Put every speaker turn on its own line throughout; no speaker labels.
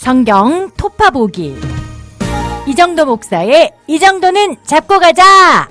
성경 토파보기 이정도 목사의 이 정도는 잡고 가자.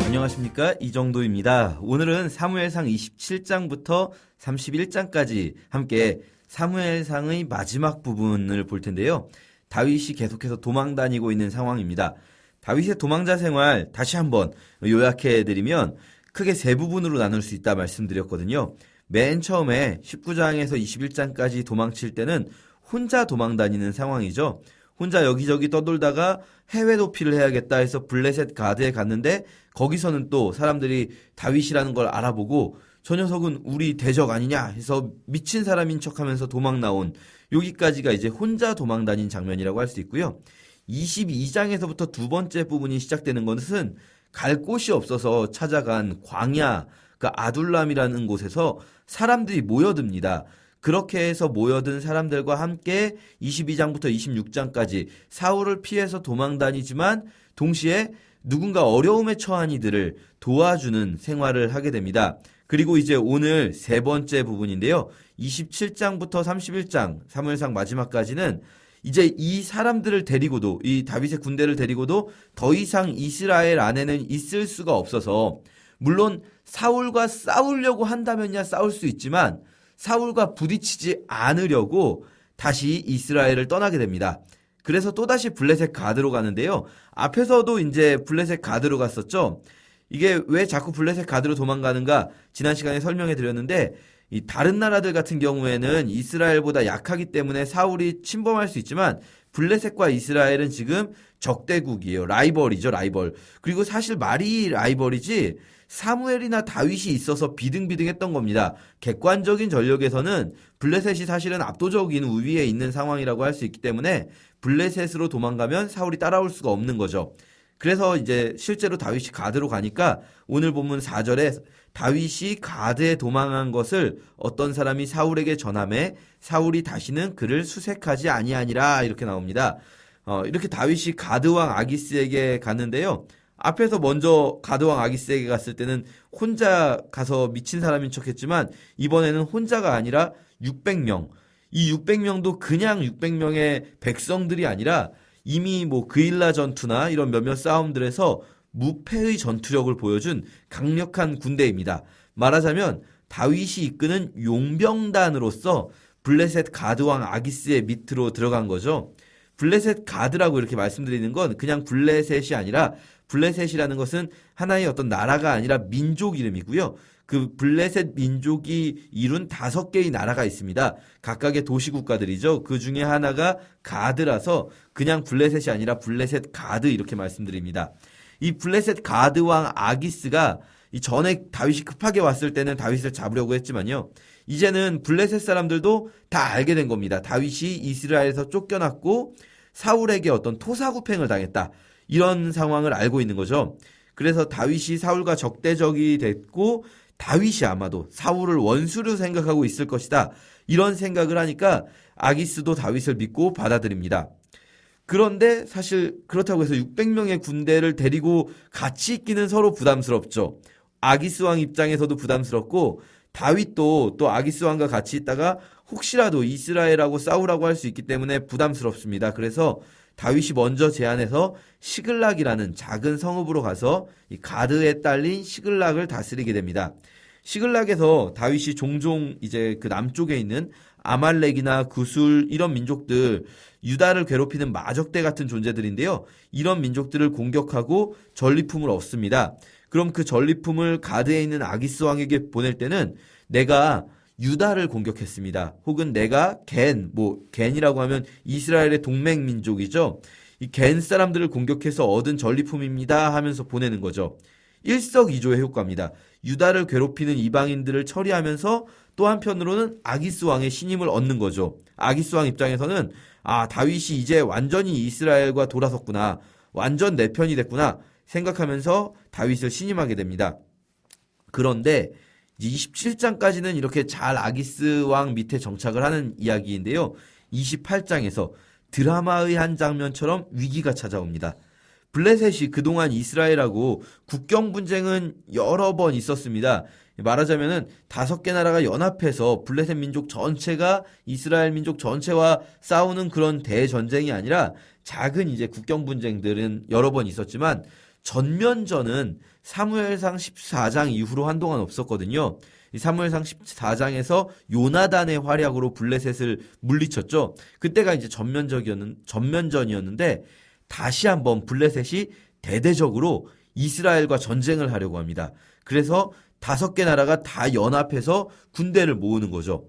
안녕하십니까, 이정도입니다. 오늘은 사무엘상 27장부터 31장까지 함께 사무엘상의 마지막 부분을 볼 텐데요. 다윗이 계속해서 도망 다니고 있는 상황입니다. 다윗의 도망자 생활 다시 한번 요약해드리면 크게 세 부분으로 나눌 수 있다 말씀드렸거든요. 맨 처음에 19장에서 21장까지 도망칠 때는 혼자 도망 다니는 상황이죠. 혼자 여기저기 떠돌다가 해외 도피를 해야겠다 해서 블레셋 가드에 갔는데 거기서는 또 사람들이 다윗이라는 걸 알아보고 저 녀석은 우리 대적 아니냐 해서 미친 사람인 척하면서 도망 나온, 여기까지가 이제 혼자 도망 다닌 장면이라고 할 수 있고요. 22장에서부터 두 번째 부분이 시작되는 것은 갈 곳이 없어서 찾아간 광야, 그 아둘람이라는 곳에서 사람들이 모여듭니다. 그렇게 해서 모여든 사람들과 함께 22장부터 26장까지 사울을 피해서 도망 다니지만 동시에 누군가 어려움에 처한 이들을 도와주는 생활을 하게 됩니다. 그리고 이제 오늘 세 번째 부분인데요. 27장부터 31장 사무엘상 마지막까지는 이제 이 사람들을 데리고도, 이 다윗의 군대를 데리고도 더 이상 이스라엘 안에는 있을 수가 없어서, 물론 사울과 싸우려고 한다면야 싸울 수 있지만 사울과 부딪히지 않으려고 다시 이스라엘을 떠나게 됩니다. 그래서 또다시 블레셋 가드로 가는데요. 앞에서도 이제 블레셋 가드로 갔었죠. 이게 왜 자꾸 블레셋 가드로 도망가는가 지난 시간에 설명해 드렸는데, 이 다른 나라들 같은 경우에는 이스라엘보다 약하기 때문에 사울이 침범할 수 있지만 블레셋과 이스라엘은 지금 적대국이에요. 라이벌이죠, 라이벌. 그리고 사실 말이 라이벌이지 사무엘이나 다윗이 있어서 비등비등했던 겁니다. 객관적인 전력에서는 블레셋이 사실은 압도적인 우위에 있는 상황이라고 할 수 있기 때문에 블레셋으로 도망가면 사울이 따라올 수가 없는 거죠. 그래서 이제 실제로 다윗이 가드로 가니까 오늘 본문 4절에 다윗이 가드에 도망한 것을 어떤 사람이 사울에게 전하매 사울이 다시는 그를 수색하지 아니하니라, 이렇게 나옵니다. 이렇게 다윗이 가드왕 아기스에게 갔는데요. 앞에서 먼저 가드왕 아기스에게 갔을 때는 혼자 가서 미친 사람인 척했지만 이번에는 혼자가 아니라 600명. 이 600명도 그냥 600명의 백성들이 아니라 이미 뭐 그일라 전투나 이런 몇몇 싸움들에서 무패의 전투력을 보여준 강력한 군대입니다. 말하자면 다윗이 이끄는 용병단으로서 블레셋 가드왕 아기스의 밑으로 들어간 거죠. 블레셋 가드라고 이렇게 말씀드리는 건 그냥 블레셋이 아니라, 블레셋이라는 것은 하나의 어떤 나라가 아니라 민족 이름이고요. 그 블레셋 민족이 이룬 5개의 나라가 있습니다. 각각의 도시국가들이죠. 그 중에 하나가 가드라서 그냥 블레셋이 아니라 블레셋 가드, 이렇게 말씀드립니다. 이 블레셋 가드 왕 아기스가 이 전에 다윗이 급하게 왔을 때는 다윗을 잡으려고 했지만요. 이제는 블레셋 사람들도 다 알게 된 겁니다. 다윗이 이스라엘에서 쫓겨났고 사울에게 어떤 토사구팽을 당했다, 이런 상황을 알고 있는 거죠. 그래서 다윗이 사울과 적대적이 됐고 다윗이 아마도 사울을 원수로 생각하고 있을 것이다, 이런 생각을 하니까 아기스도 다윗을 믿고 받아들입니다. 그런데 사실 그렇다고 해서 600명의 군대를 데리고 같이 있기는 서로 부담스럽죠. 아기스 왕 입장에서도 부담스럽고 다윗도 또 아기스 왕과 같이 있다가 혹시라도 이스라엘하고 싸우라고 할 수 있기 때문에 부담스럽습니다. 그래서 다윗이 먼저 제안해서 시글락이라는 작은 성읍으로 가서 이 가드에 딸린 시글락을 다스리게 됩니다. 시글락에서 다윗이 종종 이제 그 남쪽에 있는 아말렉이나 구술, 이런 민족들, 유다를 괴롭히는 마적대 같은 존재들인데요. 이런 민족들을 공격하고 전리품을 얻습니다. 그럼 그 전리품을 가드에 있는 아기스 왕에게 보낼 때는 내가 유다를 공격했습니다. 혹은 내가 겐이라고 하면 이스라엘의 동맹 민족이죠. 이 겐 사람들을 공격해서 얻은 전리품입니다 하면서 보내는 거죠. 일석이조의 효과입니다. 유다를 괴롭히는 이방인들을 처리하면서 또 한편으로는 아기스 왕의 신임을 얻는 거죠. 아기스 왕 입장에서는 다윗이 이제 완전히 이스라엘과 돌아섰구나, 완전 내 편이 됐구나 생각하면서 다윗을 신임하게 됩니다. 그런데 27장까지는 이렇게 잘 아기스 왕 밑에 정착을 하는 이야기인데요. 28장에서 드라마의 한 장면처럼 위기가 찾아옵니다. 블레셋이 그동안 이스라엘하고 국경 분쟁은 여러 번 있었습니다. 말하자면은 5개 나라가 연합해서 블레셋 민족 전체가 이스라엘 민족 전체와 싸우는 그런 대전쟁이 아니라 작은 이제 국경 분쟁들은 여러 번 있었지만 전면전은 사무엘상 14장 이후로 한동안 없었거든요. 이 사무엘상 14장에서 요나단의 활약으로 블레셋을 물리쳤죠. 그때가 이제 전면전이었는데 다시 한번 블레셋이 대대적으로 이스라엘과 전쟁을 하려고 합니다. 그래서 5개 나라가 다 연합해서 군대를 모으는 거죠.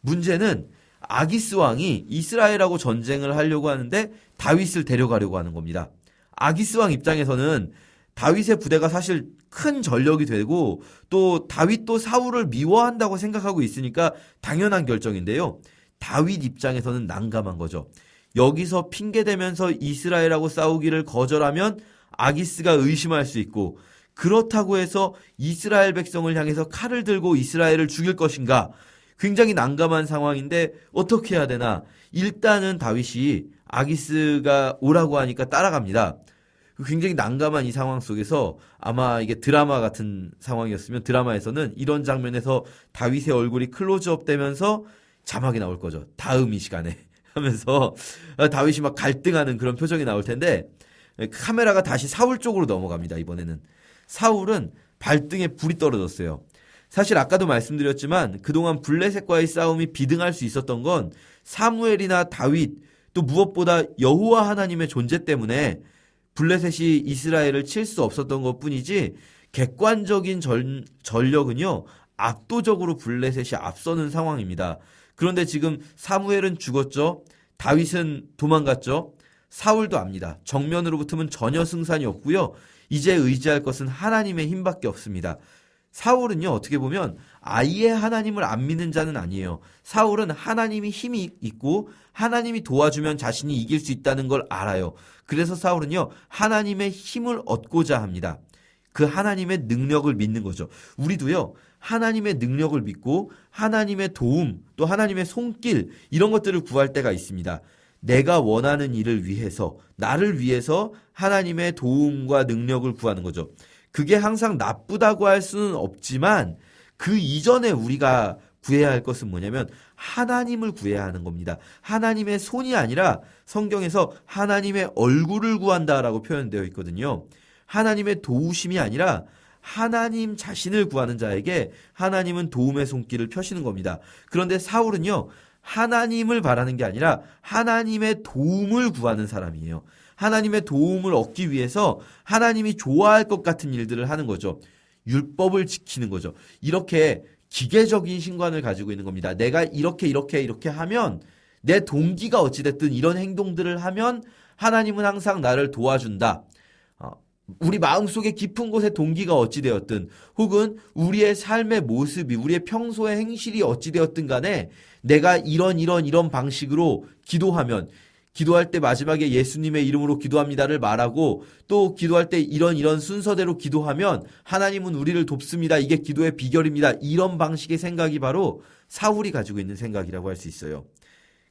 문제는 아기스 왕이 이스라엘하고 전쟁을 하려고 하는데 다윗을 데려가려고 하는 겁니다. 아기스 왕 입장에서는 다윗의 부대가 사실 큰 전력이 되고 또 다윗도 사울을 미워한다고 생각하고 있으니까 당연한 결정인데요. 다윗 입장에서는 난감한 거죠. 여기서 핑계대면서 이스라엘하고 싸우기를 거절하면 아기스가 의심할 수 있고 그렇다고 해서 이스라엘 백성을 향해서 칼을 들고 이스라엘을 죽일 것인가? 굉장히 난감한 상황인데 어떻게 해야 되나? 일단은 다윗이 아기스가 오라고 하니까 따라갑니다. 굉장히 난감한 이 상황 속에서 아마 이게 드라마 같은 상황이었으면 드라마에서는 이런 장면에서 다윗의 얼굴이 클로즈업 되면서 자막이 나올 거죠. 다음 이 시간에 하면서 다윗이 막 갈등하는 그런 표정이 나올 텐데 카메라가 다시 사울 쪽으로 넘어갑니다. 이번에는 사울은 발등에 불이 떨어졌어요. 사실 아까도 말씀드렸지만 그동안 블레셋과의 싸움이 비등할 수 있었던 건 사무엘이나 다윗 또 무엇보다 여호와 하나님의 존재 때문에 블레셋이 이스라엘을 칠 수 없었던 것뿐이지 객관적인 전력은요 압도적으로 블레셋이 앞서는 상황입니다. 그런데 지금 사무엘은 죽었죠. 다윗은 도망갔죠. 사울도 압니다. 정면으로 붙으면 전혀 승산이 없고요. 이제 의지할 것은 하나님의 힘밖에 없습니다. 사울은요 어떻게 보면 아예 하나님을 안 믿는 자는 아니에요. 사울은 하나님이 힘이 있고 하나님이 도와주면 자신이 이길 수 있다는 걸 알아요. 그래서 사울은요 하나님의 힘을 얻고자 합니다. 그 하나님의 능력을 믿는 거죠. 우리도요 하나님의 능력을 믿고 하나님의 도움 또 하나님의 손길 이런 것들을 구할 때가 있습니다. 내가 원하는 일을 위해서 나를 위해서 하나님의 도움과 능력을 구하는 거죠. 그게 항상 나쁘다고 할 수는 없지만 그 이전에 우리가 구해야 할 것은 뭐냐면 하나님을 구해야 하는 겁니다. 하나님의 손이 아니라 성경에서 하나님의 얼굴을 구한다라고 표현되어 있거든요. 하나님의 도우심이 아니라 하나님 자신을 구하는 자에게 하나님은 도움의 손길을 펴시는 겁니다. 그런데 사울은요. 하나님을 바라는 게 아니라 하나님의 도움을 구하는 사람이에요. 하나님의 도움을 얻기 위해서 하나님이 좋아할 것 같은 일들을 하는 거죠. 율법을 지키는 거죠. 이렇게 기계적인 신관을 가지고 있는 겁니다. 내가 이렇게 하면 내 동기가 어찌됐든 이런 행동들을 하면 하나님은 항상 나를 도와준다. 우리 마음속에 깊은 곳에 동기가 어찌되었든 혹은 우리의 삶의 모습이 우리의 평소의 행실이 어찌되었든 간에 내가 이런 방식으로 기도하면 기도할 때 마지막에 예수님의 이름으로 기도합니다를 말하고 또 기도할 때 이런 순서대로 기도하면 하나님은 우리를 돕습니다. 이게 기도의 비결입니다. 이런 방식의 생각이 바로 사울이 가지고 있는 생각이라고 할 수 있어요.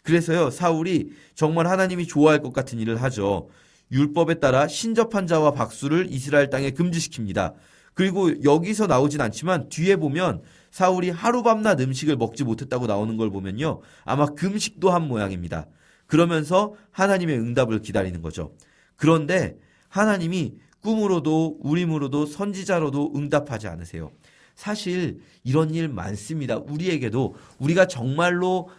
그래서요 사울이 정말 하나님이 좋아할 것 같은 일을 하죠. 율법에 따라 신접한 자와 박수를 이스라엘 땅에 금지시킵니다. 그리고 여기서 나오진 않지만 뒤에 보면 사울이 하루밤낮 음식을 먹지 못했다고 나오는 걸 보면요. 아마 금식도 한 모양입니다. 그러면서 하나님의 응답을 기다리는 거죠. 그런데 하나님이 꿈으로도 우림으로도 선지자로도 응답하지 않으세요. 사실 이런 일 많습니다. 우리에게도 우리가 정말로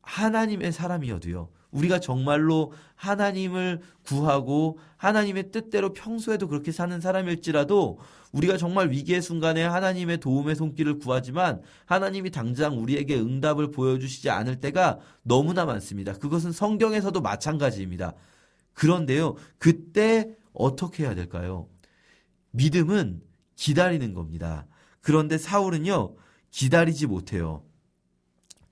하나님의 사람이어도요. 우리가 정말로 하나님을 구하고 하나님의 뜻대로 평소에도 그렇게 사는 사람일지라도 우리가 정말 위기의 순간에 하나님의 도움의 손길을 구하지만 하나님이 당장 우리에게 응답을 보여주시지 않을 때가 너무나 많습니다. 그것은 성경에서도 마찬가지입니다. 그런데요, 그때 어떻게 해야 될까요? 믿음은 기다리는 겁니다. 그런데 사울은요, 기다리지 못해요.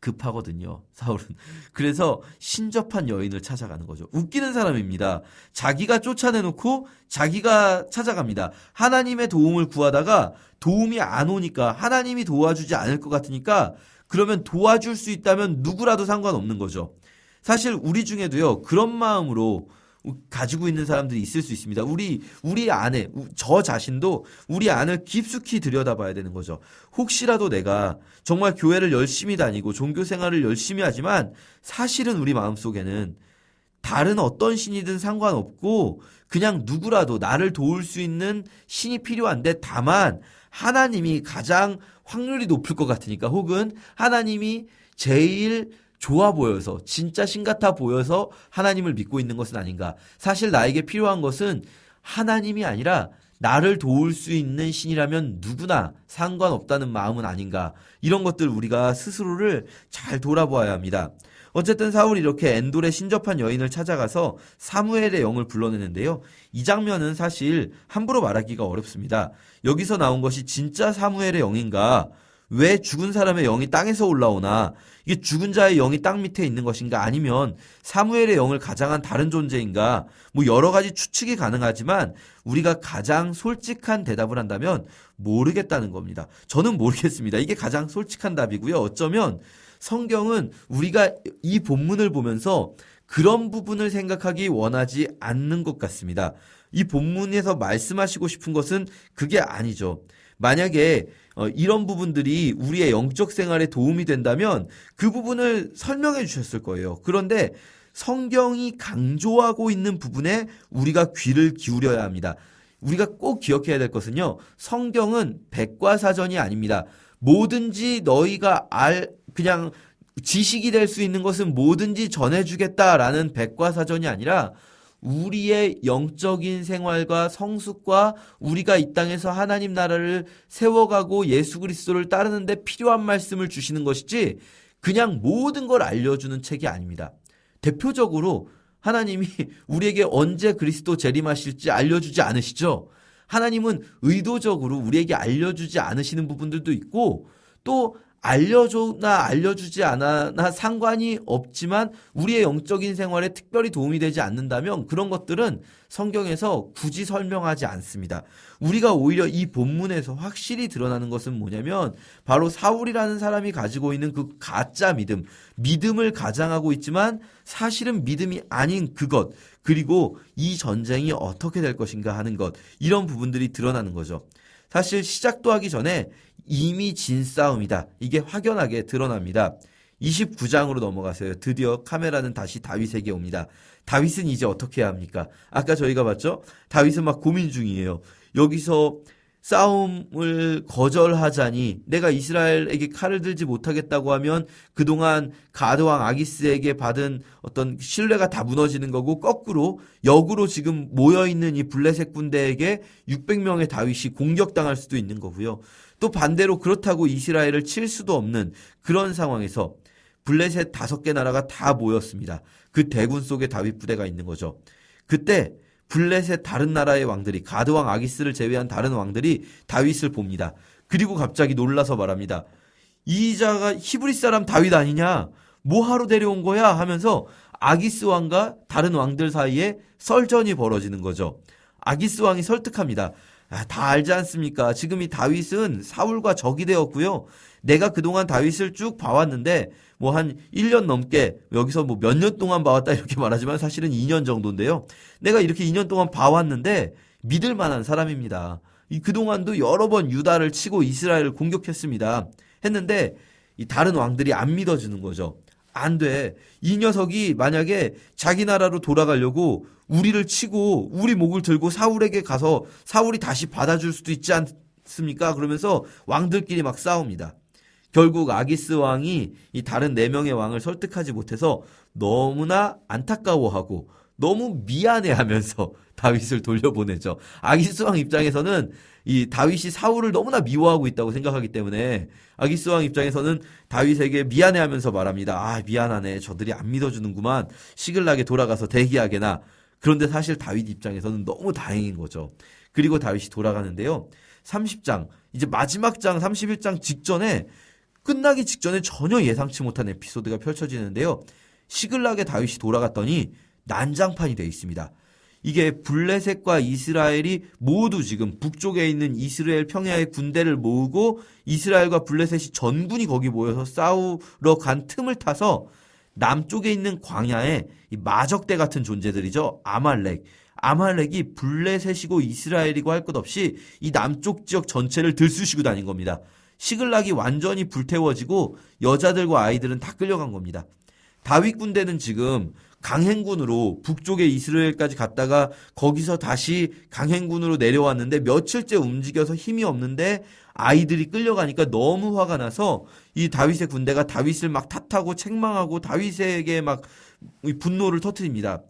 급하거든요, 사울은. 그래서 신접한 여인을 찾아가는 거죠. 웃기는 사람입니다. 자기가 쫓아내놓고 자기가 찾아갑니다. 하나님의 도움을 구하다가 도움이 안 오니까 하나님이 도와주지 않을 것 같으니까 그러면 도와줄 수 있다면 누구라도 상관없는 거죠. 사실 우리 중에도요, 그런 마음으로 가지고 있는 사람들이 있을 수 있습니다. 우리 안에, 저 자신도 우리 안을 깊숙이 들여다봐야 되는 거죠. 혹시라도 내가 정말 교회를 열심히 다니고 종교 생활을 열심히 하지만 사실은 우리 마음속에는 다른 어떤 신이든 상관없고 그냥 누구라도 나를 도울 수 있는 신이 필요한데, 다만 하나님이 가장 확률이 높을 것 같으니까, 혹은 하나님이 제일 좋아 보여서, 진짜 신 같아 보여서 하나님을 믿고 있는 것은 아닌가. 사실 나에게 필요한 것은 하나님이 아니라 나를 도울 수 있는 신이라면 누구나 상관없다는 마음은 아닌가. 이런 것들 우리가 스스로를 잘 돌아보아야 합니다. 어쨌든 사울이 이렇게 엔돌에 신접한 여인을 찾아가서 사무엘의 영을 불러내는데요. 이 장면은 사실 함부로 말하기가 어렵습니다. 여기서 나온 것이 진짜 사무엘의 영인가? 왜 죽은 사람의 영이 땅에서 올라오나? 이게 죽은 자의 영이 땅 밑에 있는 것인가? 아니면 사무엘의 영을 가장한 다른 존재인가? 뭐 여러 가지 추측이 가능하지만 우리가 가장 솔직한 대답을 한다면 모르겠다는 겁니다. 저는 모르겠습니다. 이게 가장 솔직한 답이고요. 어쩌면 성경은 우리가 이 본문을 보면서 그런 부분을 생각하기 원하지 않는 것 같습니다. 이 본문에서 말씀하시고 싶은 것은 그게 아니죠. 만약에 이런 부분들이 우리의 영적 생활에 도움이 된다면 그 부분을 설명해 주셨을 거예요. 그런데 성경이 강조하고 있는 부분에 우리가 귀를 기울여야 합니다. 우리가 꼭 기억해야 될 것은요, 성경은 백과사전이 아닙니다. 뭐든지 너희가 그냥 지식이 될 수 있는 것은 뭐든지 전해주겠다라는 백과사전이 아니라 우리의 영적인 생활과 성숙과 우리가 이 땅에서 하나님 나라를 세워가고 예수 그리스도를 따르는데 필요한 말씀을 주시는 것이지 그냥 모든 걸 알려주는 책이 아닙니다. 대표적으로 하나님이 우리에게 언제 그리스도 재림하실지 알려주지 않으시죠? 하나님은 의도적으로 우리에게 알려주지 않으시는 부분들도 있고, 또 알려줘나 알려주지 않아나 상관이 없지만 우리의 영적인 생활에 특별히 도움이 되지 않는다면 그런 것들은 성경에서 굳이 설명하지 않습니다. 우리가 오히려 이 본문에서 확실히 드러나는 것은 뭐냐면 바로 사울이라는 사람이 가지고 있는 그 가짜 믿음을 가장하고 있지만 사실은 믿음이 아닌 그것, 그리고 이 전쟁이 어떻게 될 것인가 하는 것, 이런 부분들이 드러나는 거죠. 사실 시작도 하기 전에 이미 진 싸움이다, 이게 확연하게 드러납니다. 29장으로 넘어가세요. 드디어 카메라는 다시 다윗에게 옵니다. 다윗은 이제 어떻게 해야 합니까? 아까 저희가 봤죠? 다윗은 막 고민 중이에요. 여기서 싸움을 거절하자니 내가 이스라엘에게 칼을 들지 못하겠다고 하면 그동안 가드왕 아기스에게 받은 어떤 신뢰가 다 무너지는 거고, 거꾸로 역으로 지금 모여있는 이 블레셋 군대에게 600명의 다윗이 공격당할 수도 있는 거고요. 또 반대로 그렇다고 이스라엘을 칠 수도 없는 그런 상황에서 블레셋 5개 나라가 다 모였습니다. 그 대군 속에 다윗 부대가 있는 거죠. 그때 블레셋 다른 나라의 왕들이, 가드왕 아기스를 제외한 다른 왕들이 다윗을 봅니다. 그리고 갑자기 놀라서 말합니다. 이 자가 히브리 사람 다윗 아니냐? 뭐하러 데려온 거야? 하면서 아기스 왕과 다른 왕들 사이에 썰전이 벌어지는 거죠. 아기스 왕이 설득합니다. 다 알지 않습니까? 지금 이 다윗은 사울과 적이 되었고요. 내가 그동안 다윗을 쭉 봐왔는데 뭐 한 1년 넘게, 여기서 뭐 몇 년 동안 봐왔다 이렇게 말하지만 사실은 2년 정도인데요. 내가 이렇게 2년 동안 봐왔는데 믿을 만한 사람입니다. 그동안도 여러 번 유다를 치고 이스라엘을 공격했습니다. 했는데 이 다른 왕들이 안 믿어주는 거죠. 안 돼. 이 녀석이 만약에 자기 나라로 돌아가려고 우리를 치고 우리 목을 들고 사울에게 가서 사울이 다시 받아줄 수도 있지 않습니까? 그러면서 왕들끼리 막 싸웁니다. 결국 아기스 왕이 이 다른 4명의 왕을 설득하지 못해서 너무나 안타까워하고 너무 미안해하면서 다윗을 돌려보내죠. 아기스 왕 입장에서는 이 다윗이 사울을 너무나 미워하고 있다고 생각하기 때문에 아기스 왕 입장에서는 다윗에게 미안해하면서 말합니다. 미안하네. 저들이 안 믿어주는구만. 시글락에 돌아가서 대기하게나. 그런데 사실 다윗 입장에서는 너무 다행인 거죠. 그리고 다윗이 돌아가는데요. 30장, 이제 마지막 장 31장 직전에, 끝나기 직전에 전혀 예상치 못한 에피소드가 펼쳐지는데요. 시글락에 다윗이 돌아갔더니 난장판이 되어 있습니다. 이게 블레셋과 이스라엘이 모두 지금 북쪽에 있는 이스라엘 평야의 군대를 모으고 이스라엘과 블레셋이 전군이 거기 모여서 싸우러 간 틈을 타서 남쪽에 있는 광야에 이 마적대 같은 존재들이죠. 아말렉이 블레셋이고 이스라엘이고 할 것 없이 이 남쪽 지역 전체를 들쑤시고 다닌 겁니다. 시글락이 완전히 불태워지고 여자들과 아이들은 다 끌려간 겁니다. 다윗 군대는 지금 강행군으로 북쪽에 이스라엘까지 갔다가 거기서 다시 강행군으로 내려왔는데 며칠째 움직여서 힘이 없는데 아이들이 끌려가니까 너무 화가 나서 이 다윗의 군대가 다윗을 막 탓하고 책망하고 다윗에게 막 분노를 터뜨립니다.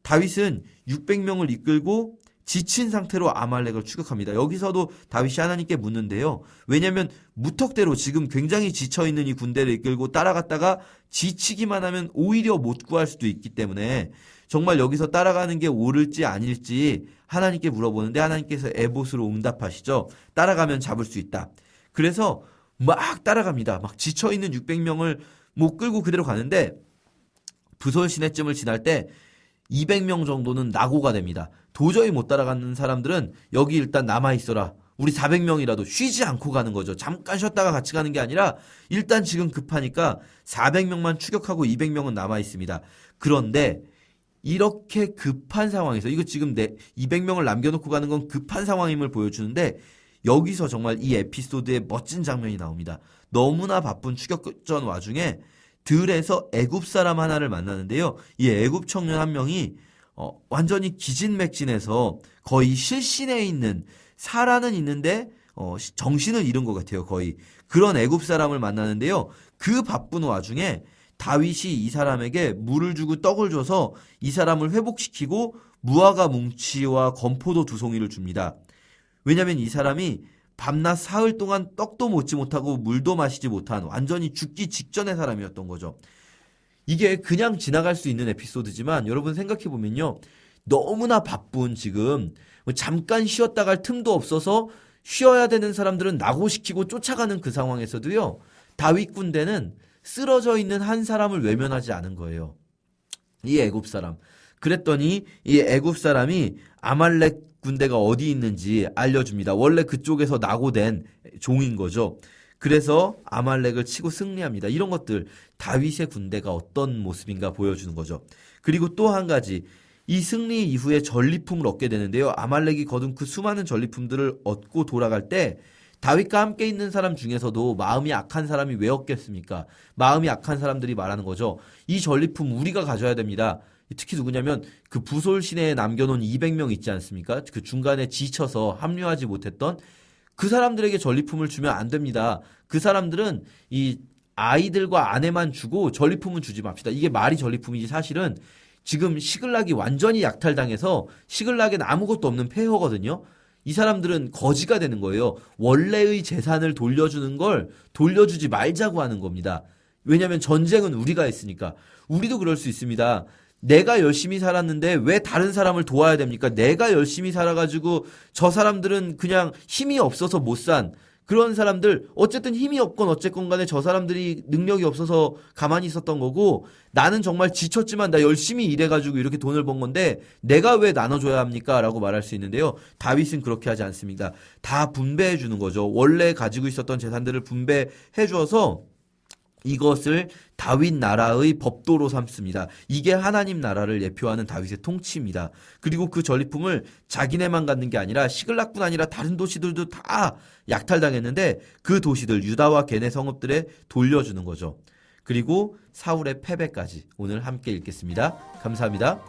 다윗은 600명을 이끌고 지친 상태로 아말렉을 추격합니다. 여기서도 다윗이 하나님께 묻는데요. 왜냐하면 무턱대로 지금 굉장히 지쳐있는 이 군대를 이끌고 따라갔다가 지치기만 하면 오히려 못 구할 수도 있기 때문에 정말 여기서 따라가는 게 옳을지 아닐지 하나님께 물어보는데 하나님께서 에봇으로 응답하시죠. 따라가면 잡을 수 있다. 그래서 막 따라갑니다. 막 지쳐있는 600명을 못 끌고 그대로 가는데 부솔 시내쯤을 지날 때 200명 정도는 낙오가 됩니다. 도저히 못 따라가는 사람들은 여기 일단 남아있어라. 우리 400명이라도 쉬지 않고 가는 거죠. 잠깐 쉬었다가 같이 가는 게 아니라 일단 지금 급하니까 400명만 추격하고 200명은 남아있습니다. 그런데 이렇게 급한 상황에서 이거 지금 200명을 남겨놓고 가는 건 급한 상황임을 보여주는데 여기서 정말 이 에피소드에 멋진 장면이 나옵니다. 너무나 바쁜 추격전 와중에 들에서 애굽 사람 하나를 만나는데요. 이 애굽 청년 한 명이 완전히 기진맥진해서 거의 실신에 있는 살아는 있는데 정신을 잃은 것 같아요. 거의 그런 애굽 사람을 만나는데요. 그 바쁜 와중에 다윗이 이 사람에게 물을 주고 떡을 줘서 이 사람을 회복시키고 무화과 뭉치와 건포도 2송이를 줍니다. 왜냐하면 이 사람이 밤낮 사흘 동안 떡도 먹지 못하고 물도 마시지 못한 완전히 죽기 직전의 사람이었던 거죠. 이게 그냥 지나갈 수 있는 에피소드지만 여러분 생각해보면요. 너무나 바쁜 지금 잠깐 쉬었다 갈 틈도 없어서 쉬어야 되는 사람들은 낙오시키고 쫓아가는 그 상황에서도요. 다윗 군대는 쓰러져 있는 한 사람을 외면하지 않은 거예요. 이 애굽 사람. 그랬더니 이 애굽 사람이 아말렉 군대가 어디 있는지 알려줍니다. 원래 그쪽에서 낙오된 종인 거죠. 그래서 아말렉을 치고 승리합니다. 이런 것들 다윗의 군대가 어떤 모습인가 보여주는 거죠. 그리고 또 한 가지 이 승리 이후에 전리품을 얻게 되는데요. 아말렉이 거둔 그 수많은 전리품들을 얻고 돌아갈 때 다윗과 함께 있는 사람 중에서도 마음이 악한 사람이 왜 없겠습니까? 마음이 악한 사람들이 말하는 거죠. 이 전리품 우리가 가져야 됩니다. 특히 누구냐면 그 부솔 시내에 남겨놓은 200명 있지 않습니까? 그 중간에 지쳐서 합류하지 못했던 그 사람들에게 전리품을 주면 안 됩니다. 그 사람들은 이 아이들과 아내만 주고 전리품은 주지 맙시다. 이게 말이 전리품이지 사실은 지금 시글락이 완전히 약탈당해서 시글락엔 아무것도 없는 폐허거든요. 이 사람들은 거지가 되는 거예요. 원래의 재산을 돌려주는 걸 돌려주지 말자고 하는 겁니다. 왜냐하면 전쟁은 우리가 했으니까. 우리도 그럴 수 있습니다. 내가 열심히 살았는데 왜 다른 사람을 도와야 됩니까? 내가 열심히 살아가지고 저 사람들은 그냥 힘이 없어서 못 산 그런 사람들 어쨌든 힘이 없건 어쨌건 간에 저 사람들이 능력이 없어서 가만히 있었던 거고 나는 정말 지쳤지만 나 열심히 일해가지고 이렇게 돈을 번 건데 내가 왜 나눠줘야 합니까? 라고 말할 수 있는데요. 다윗은 그렇게 하지 않습니다. 다 분배해 주는 거죠. 원래 가지고 있었던 재산들을 분배해 주어서 이것을 다윗 나라의 법도로 삼습니다. 이게 하나님 나라를 예표하는 다윗의 통치입니다. 그리고 그 전리품을 자기네만 갖는 게 아니라 시글락뿐 아니라 다른 도시들도 다 약탈당했는데 그 도시들 유다와 게네 성읍들에 돌려주는 거죠. 그리고 사울의 패배까지 오늘 함께 읽겠습니다. 감사합니다.